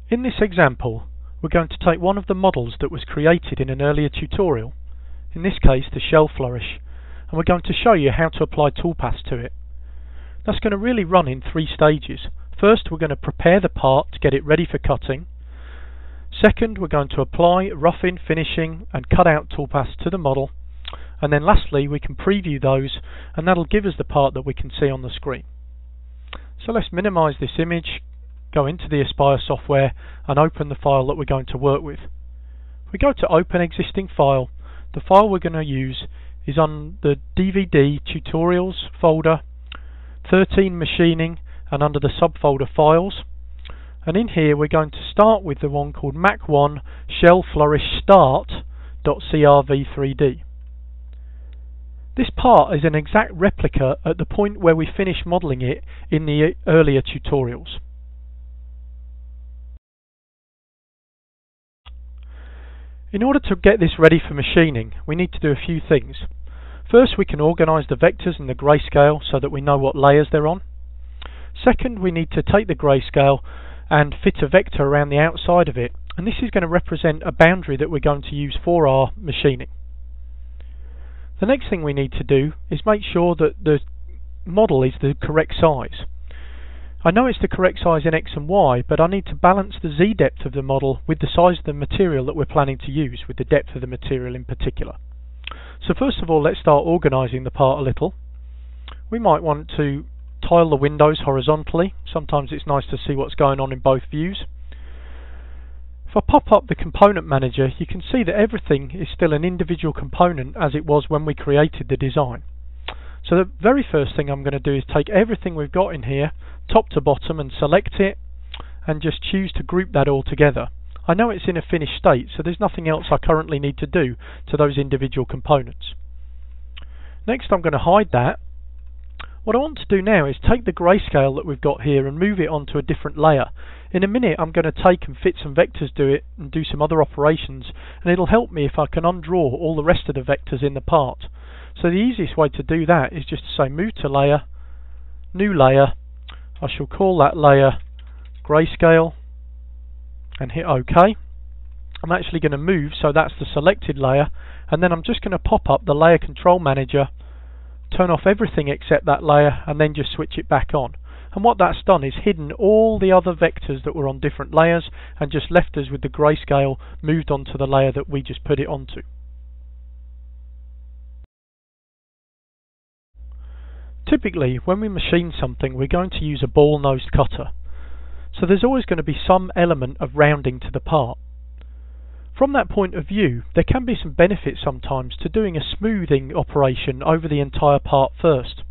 In this example, we're going to take one of the models that was created in an earlier tutorial, in this case the shell flourish, and we're going to show you how to apply toolpaths to it. That's going to really run in three stages. First, we're going to prepare the part to get it ready for cutting. Second, we're going to apply roughing, finishing and cut out toolpaths to the model. And then lastly, we can preview those, and that'll give us the part that we can see on the screen. So let's minimize this image, go into the Aspire software and open the file that we're going to work with. If we go to Open Existing File, the file we're going to use is on the DVD Tutorials folder, 13 Machining, and under the subfolder Files. And in here we're going to start with the one called Mac1 Shell Flourish Start.crv3d. This part is an exact replica at the point where we finished modelling it in the earlier tutorials. In order to get this ready for machining, we need to do a few things. First, we can organise the vectors in the grayscale so that we know what layers they're on. Second, we need to take the grayscale and fit a vector around the outside of it, and this is going to represent a boundary that we're going to use for our machining. The next thing we need to do is make sure that the model is the correct size. I know it's the correct size in X and Y, but I need to balance the Z depth of the model with the size of the material that we're planning to use, with the depth of the material in particular. So first of all, let's start organising the part a little. We might want to tile the windows horizontally. Sometimes it's nice to see what's going on in both views. If I pop up the component manager, you can see that everything is still an individual component as it was when we created the design. So the very first thing I'm going to do is take everything we've got in here, top to bottom, and select it and just choose to group that all together. I know it's in a finished state, so there's nothing else I currently need to do to those individual components. Next, I'm going to hide that. What I want to do now is take the grayscale that we've got here and move it onto a different layer. In a minute I'm going to take and fit some vectors to it and do some other operations, and it'll help me if I can undraw all the rest of the vectors in the part. So the easiest way to do that is just to say move to layer, new layer. I shall call that layer grayscale and hit OK. I'm actually going to move so that's the selected layer, and then I'm just going to pop up the layer control manager, turn off everything except that layer, and then just switch it back on. And what that's done is hidden all the other vectors that were on different layers and just left us with the grayscale moved onto the layer that we just put it onto. Typically, when we machine something, we're going to use a ball-nosed cutter. So there's always going to be some element of rounding to the part. From that point of view, there can be some benefits sometimes to doing a smoothing operation over the entire part first.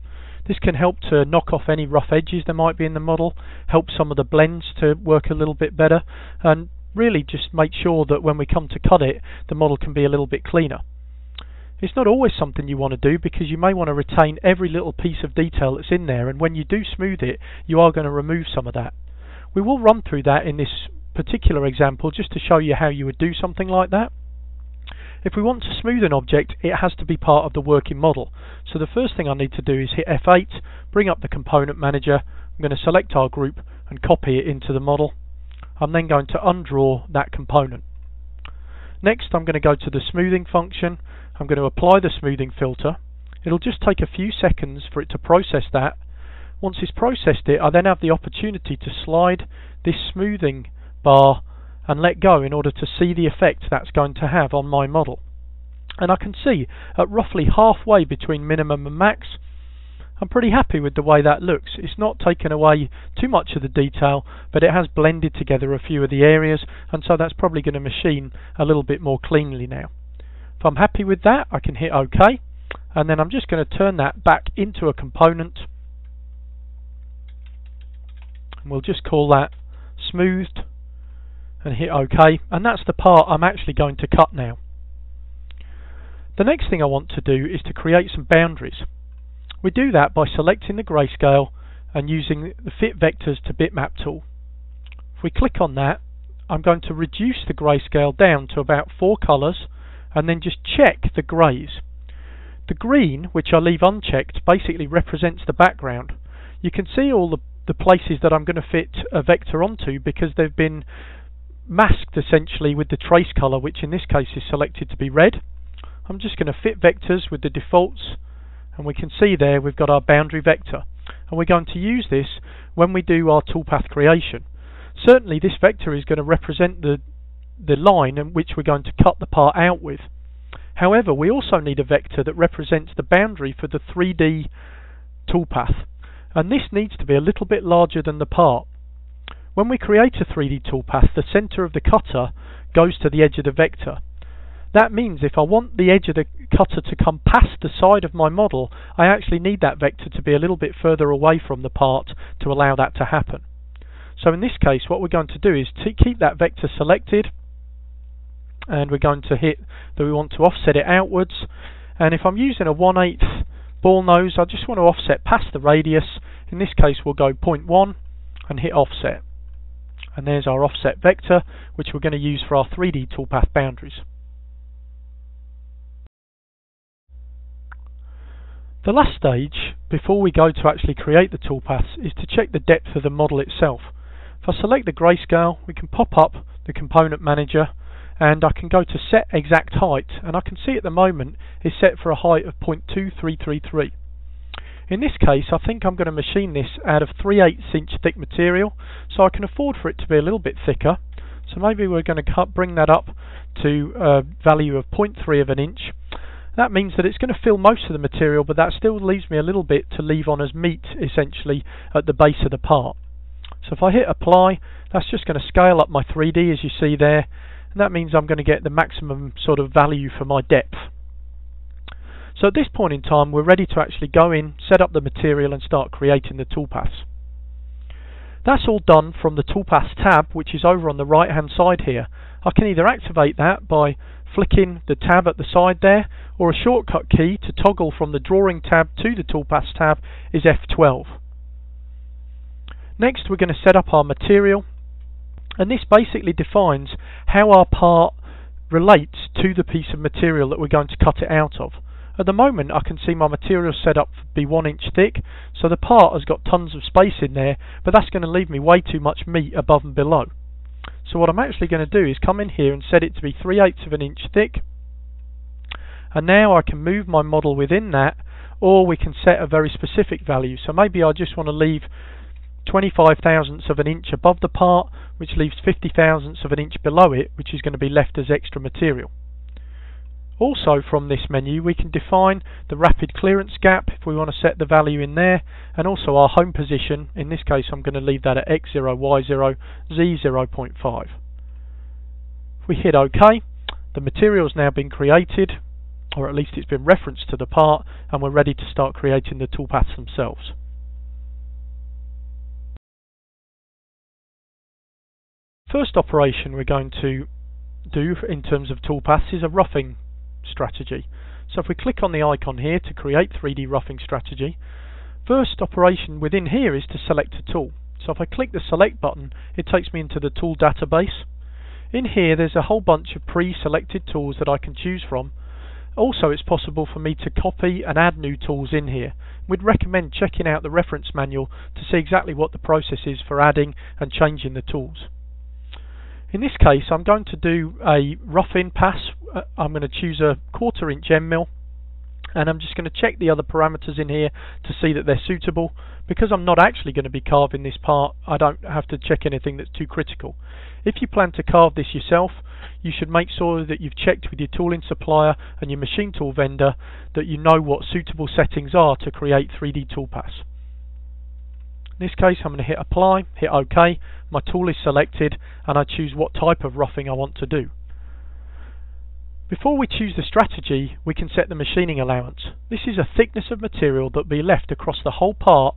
This can help to knock off any rough edges there might be in the model, help some of the blends to work a little bit better, and really just make sure that when we come to cut it, the model can be a little bit cleaner. It's not always something you want to do because you may want to retain every little piece of detail that's in there, and when you do smooth it, you are going to remove some of that. We will run through that in this particular example just to show you how you would do something like that. If we want to smooth an object, it has to be part of the working model. So the first thing I need to do is hit F8, bring up the component manager. I'm going to select our group and copy it into the model. I'm then going to undraw that component. Next, I'm going to go to the smoothing function. I'm going to apply the smoothing filter. It'll just take a few seconds for it to process that. Once it's processed it, I then have the opportunity to slide this smoothing bar and let go in order to see the effect that's going to have on my model. And I can see at roughly halfway between minimum and max, I'm pretty happy with the way that looks. It's not taken away too much of the detail, but it has blended together a few of the areas, and so that's probably going to machine a little bit more cleanly now. If I'm happy with that, I can hit OK, and then I'm just going to turn that back into a component, and we'll just call that smoothed, and hit OK, and that's the part I'm actually going to cut now. The next thing I want to do is to create some boundaries. We do that by selecting the grayscale and using the Fit Vectors to Bitmap tool. If we click on that, I'm going to reduce the grayscale down to about 4 colours and then just check the greys. The green, which I leave unchecked, basically represents the background. You can see all the places that I'm going to fit a vector onto because they've been masked essentially with the trace color, which in this case is selected to be red. I'm just going to fit vectors with the defaults, and we can see there we've got our boundary vector, and we're going to use this when we do our toolpath creation. Certainly this vector is going to represent the line in which we're going to cut the part out with. However, we also need a vector that represents the boundary for the 3D toolpath, and this needs to be a little bit larger than the part. When we create a 3D toolpath, the center of the cutter goes to the edge of the vector. That means if I want the edge of the cutter to come past the side of my model, I actually need that vector to be a little bit further away from the part to allow that to happen. So in this case, what we're going to do is to keep that vector selected, and we're going to hit that we want to offset it outwards. And if I'm using a 1/8 ball nose, I just want to offset past the radius. In this case, we'll go 0.1 and hit offset. And there's our offset vector, which we're going to use for our 3D toolpath boundaries. The last stage, before we go to actually create the toolpaths, is to check the depth of the model itself. If I select the grayscale, we can pop up the component manager, and I can go to set exact height, and I can see at the moment it's set for a height of 0.2333. In this case, I think I'm going to machine this out of 3/8 inch thick material, so I can afford for it to be a little bit thicker. So maybe we're going to bring that up to a value of 0.3 of an inch. That means that it's going to fill most of the material, but that still leaves me a little bit to leave on as meat, essentially, at the base of the part. So if I hit apply, that's just going to scale up my 3D, as you see there, and that means I'm going to get the maximum sort of value for my depth. So at this point in time, we're ready to actually go in, set up the material, and start creating the toolpaths. That's all done from the Toolpaths tab, which is over on the right hand side here. I can either activate that by flicking the tab at the side there, or a shortcut key to toggle from the Drawing tab to the Toolpaths tab is F12. Next, we're going to set up our material, and this basically defines how our part relates to the piece of material that we're going to cut it out of. At the moment, I can see my material set up to be 1 inch thick, so the part has got tons of space in there, but that's going to leave me way too much meat above and below. So what I'm actually going to do is come in here and set it to be 3/8 of an inch thick, and now I can move my model within that, or we can set a very specific value. So maybe I just want to leave 25 thousandths of an inch above the part, which leaves 50 thousandths of an inch below it, which is going to be left as extra material. Also from this menu, we can define the rapid clearance gap if we want to set the value in there, and also our home position. In this case, I'm going to leave that at X0, Y0, Z 0.5. If we hit OK, the material's now been created, or at least it's been referenced to the part, and we're ready to start creating the toolpaths themselves. First operation we're going to do in terms of toolpaths is a roughing strategy. So if we click on the icon here to create 3D roughing strategy, first operation within here is to select a tool. So if I click the select button, it takes me into the tool database. In here there's a whole bunch of pre-selected tools that I can choose from. Also, it's possible for me to copy and add new tools in here. We'd recommend checking out the reference manual to see exactly what the process is for adding and changing the tools. In this case, I'm going to do a rough-in pass. I'm going to choose a 1/4 inch end mill, and I'm just going to check the other parameters in here to see that they're suitable. Because I'm not actually going to be carving this part, I don't have to check anything that's too critical. If you plan to carve this yourself, you should make sure that you've checked with your tooling supplier and your machine tool vendor that you know what suitable settings are to create 3D toolpaths. In this case, I'm going to hit apply, hit OK, my tool is selected, and I choose what type of roughing I want to do. Before we choose the strategy, we can set the machining allowance. This is a thickness of material that will be left across the whole part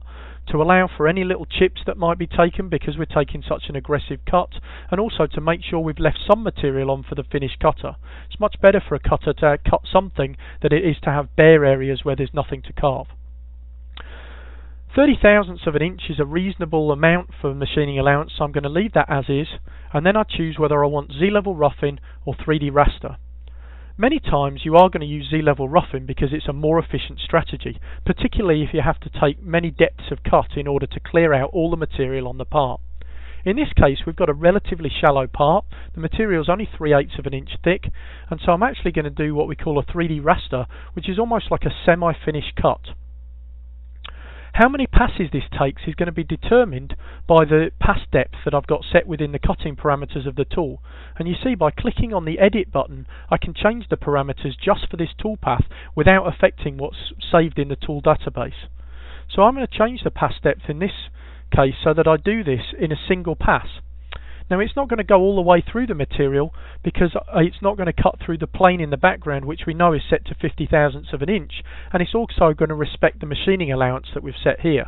to allow for any little chips that might be taken because we're taking such an aggressive cut, and also to make sure we've left some material on for the finished cutter. It's much better for a cutter to cut something than it is to have bare areas where there's nothing to carve. 30 thousandths of an inch is a reasonable amount for machining allowance, so I'm going to leave that as is, and then I choose whether I want Z-level roughing or 3D raster. Many times you are going to use Z-level roughing because it's a more efficient strategy, particularly if you have to take many depths of cut in order to clear out all the material on the part. In this case, we've got a relatively shallow part. The material is only 3/8 of an inch thick, and so I'm actually going to do what we call a 3D raster, which is almost like a semi-finished cut. How many passes this takes is going to be determined by the pass depth that I've got set within the cutting parameters of the tool. And you see, by clicking on the edit button, I can change the parameters just for this toolpath without affecting what's saved in the tool database. So I'm going to change the pass depth in this case so that I do this in a single pass. Now, it's not going to go all the way through the material because it's not going to cut through the plane in the background, which we know is set to 50 thousandths of an inch, and it's also going to respect the machining allowance that we've set here.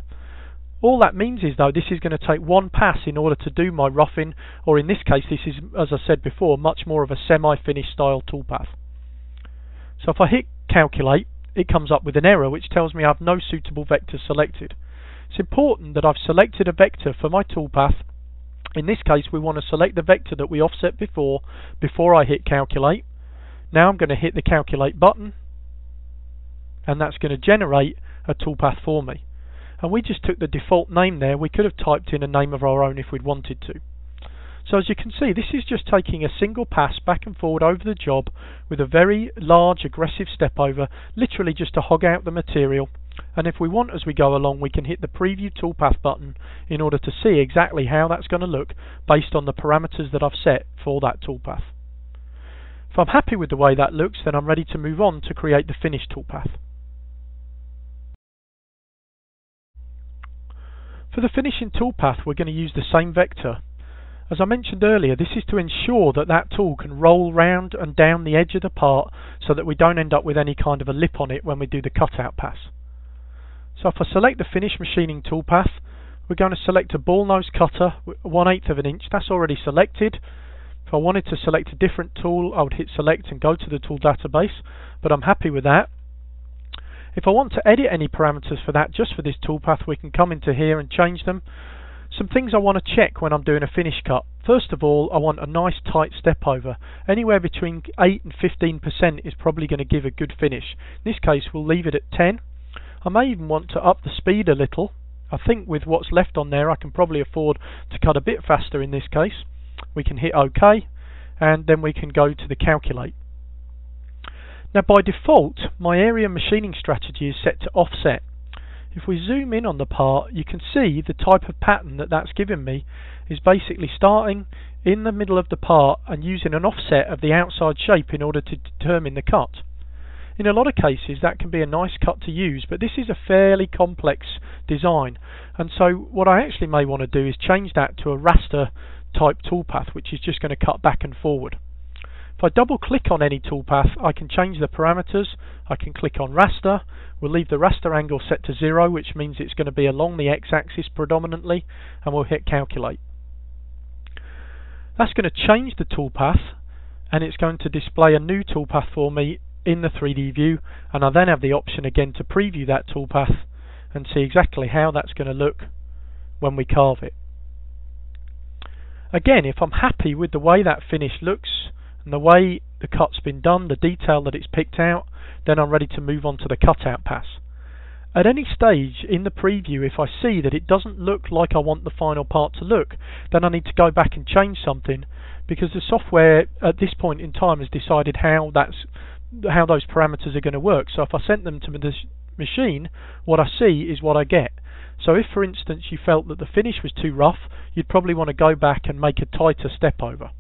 All that means is, though, this is going to take one pass in order to do my roughing, or in this case, this is, as I said before, much more of a semi-finished style toolpath. So if I hit calculate, it comes up with an error which tells me I have no suitable vector selected. It's important that I've selected a vector for my toolpath. In this case, we want to select the vector that we offset before I hit calculate. Now I'm going to hit the calculate button, and that's going to generate a toolpath for me. And we just took the default name there. We could have typed in a name of our own if we'd wanted to. So as you can see, this is just taking a single pass back and forward over the job with a very large aggressive step over, literally just to hog out the material. And if we want, as we go along, we can hit the preview toolpath button in order to see exactly how that's going to look based on the parameters that I've set for that toolpath. If I'm happy with the way that looks, then I'm ready to move on to create the finished toolpath. For the finishing toolpath, we're going to use the same vector. As I mentioned earlier, this is to ensure that that tool can roll round and down the edge of the part so that we don't end up with any kind of a lip on it when we do the cutout pass. So if I select the finish machining toolpath, we're going to select a ball nose cutter 1/8 of an inch. That's already selected. If I wanted to select a different tool, I would hit select and go to the tool database, but I'm happy with that. If I want to edit any parameters for that just for this toolpath, we can come into here and change them. Some things I want to check when I'm doing a finish cut. First of all, I want a nice tight step over. Anywhere between 8 and 15% is probably going to give a good finish. In this case, we'll leave it at 10. I may even want to up the speed a little. I think with what's left on there, I can probably afford to cut a bit faster in this case. We can hit OK, and then we can go to the calculate. Now, by default, my area machining strategy is set to offset. If we zoom in on the part, you can see the type of pattern that that's given me is basically starting in the middle of the part and using an offset of the outside shape in order to determine the cut. In a lot of cases, that can be a nice cut to use, but this is a fairly complex design, and so what I actually may want to do is change that to a raster type toolpath, which is just going to cut back and forward. If I double click on any toolpath, I can change the parameters. I can click on raster. We'll leave the raster angle set to 0, which means it's going to be along the x-axis predominantly, and we'll hit calculate. That's going to change the toolpath, and it's going to display a new toolpath for me in the 3D view, and I then have the option again to preview that toolpath and see exactly how that's going to look when we carve it. Again, if I'm happy with the way that finish looks and the way the cut's been done, the detail that it's picked out, then I'm ready to move on to the cutout pass. At any stage in the preview, if I see that it doesn't look like I want the final part to look, then I need to go back and change something, because the software at this point in time has decided how those parameters are going to work. So if I sent them to the machine, what I see is what I get. So if, for instance, you felt that the finish was too rough, you'd probably want to go back and make a tighter step over.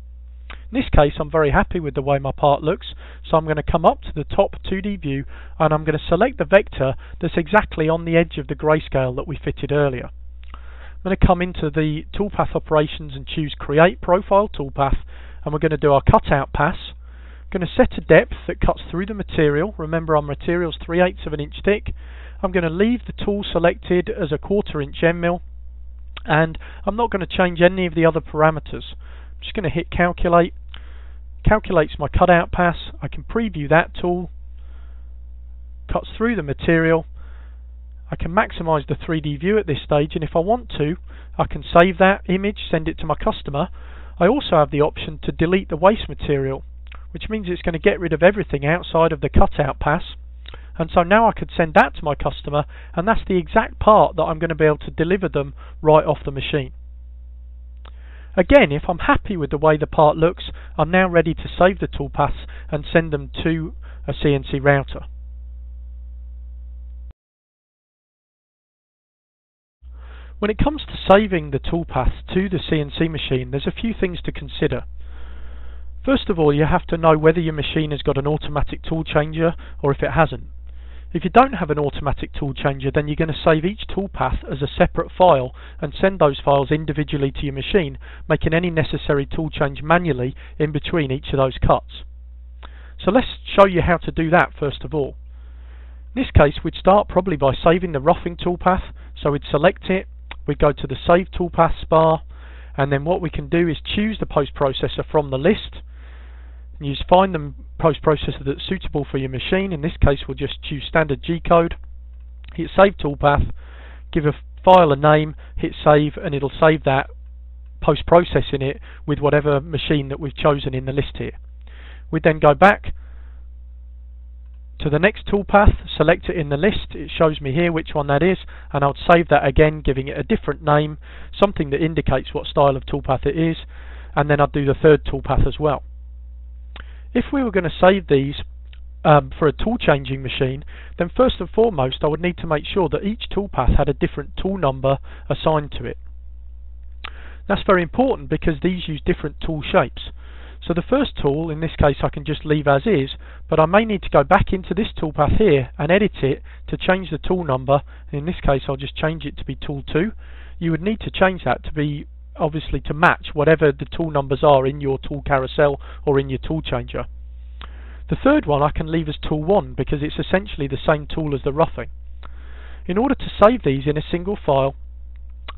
In this case, I'm very happy with the way my part looks, so I'm going to come up to the top 2D view and I'm going to select the vector that's exactly on the edge of the grayscale that we fitted earlier. I'm going to come into the toolpath operations and choose Create Profile Toolpath, and we're going to do our cutout pass. I'm going to set a depth that cuts through the material. Remember, our material's 3/8 of an inch thick. I'm going to leave the tool selected as a 1/4 inch end mill, and I'm not going to change any of the other parameters. I'm just going to hit calculate. Calculates my cutout pass. I can preview that tool. Cuts through the material. I can maximize the 3D view at this stage, and if I want to, I can save that image, send it to my customer. I also have the option to delete the waste material, which means it's going to get rid of everything outside of the cutout pass. And so now I could send that to my customer, and that's the exact part that I'm going to be able to deliver them right off the machine. Again, if I'm happy with the way the part looks, I'm now ready to save the toolpaths and send them to a CNC router. When it comes to saving the toolpath to the CNC machine, there's a few things to consider. First of all, you have to know whether your machine has got an automatic tool changer or if it hasn't. If you don't have an automatic tool changer, then you're going to save each toolpath as a separate file and send those files individually to your machine, making any necessary tool change manually in between each of those cuts. So let's show you how to do that first of all. In this case, we'd start probably by saving the roughing toolpath, so we'd select it, we'd go to the Save Toolpaths bar, and then what we can do is choose the post-processor from the list. You just find the post-processor that's suitable for your machine. In this case, we'll just choose standard G-code, hit Save Toolpath, give a file a name, hit Save, and it'll save that post-processing it with whatever machine that we've chosen in the list here. We then go back to the next toolpath, select it in the list, it shows me here which one that is, and I'll save that again, giving it a different name, something that indicates what style of toolpath it is, and then I'll do the third toolpath as well. If we were going to save these for a tool changing machine, then first and foremost I would need to make sure that each toolpath had a different tool number assigned to it. That's very important because these use different tool shapes. So the first tool, in this case I can just leave as is, but I may need to go back into this toolpath here and edit it to change the tool number. In this case I'll just change it to be tool 2. You would need to change that to be obviously to match whatever the tool numbers are in your tool carousel or in your tool changer. The third one I can leave as tool 1 because it's essentially the same tool as the roughing. In order to save these in a single file,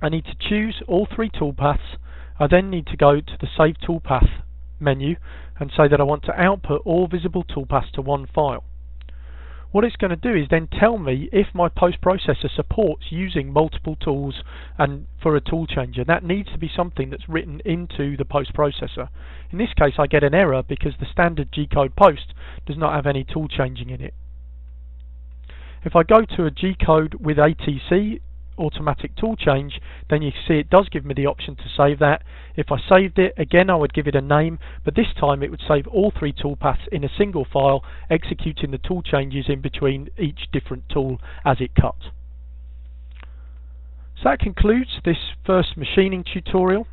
I need to choose all 3 toolpaths. I then need to go to the Save Toolpath menu and say that I want to output all visible toolpaths to one file. What it's going to do is then tell me if my post-processor supports using multiple tools and for a tool changer. That needs to be something that's written into the post-processor. In this case I get an error because the standard G-code post does not have any tool changing in it. If I go to a G-code with ATC, automatic tool change, then you see it does give me the option to save that. If I saved it, again I would give it a name, but this time it would save all 3 toolpaths in a single file, executing the tool changes in between each different tool as it cut. So that concludes this first machining tutorial.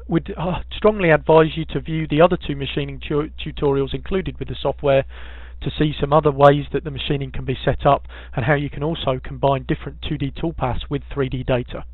We'd strongly advise you to view the other 2 machining tutorials included with the software to see some other ways that the machining can be set up and how you can also combine different 2D toolpaths with 3D data.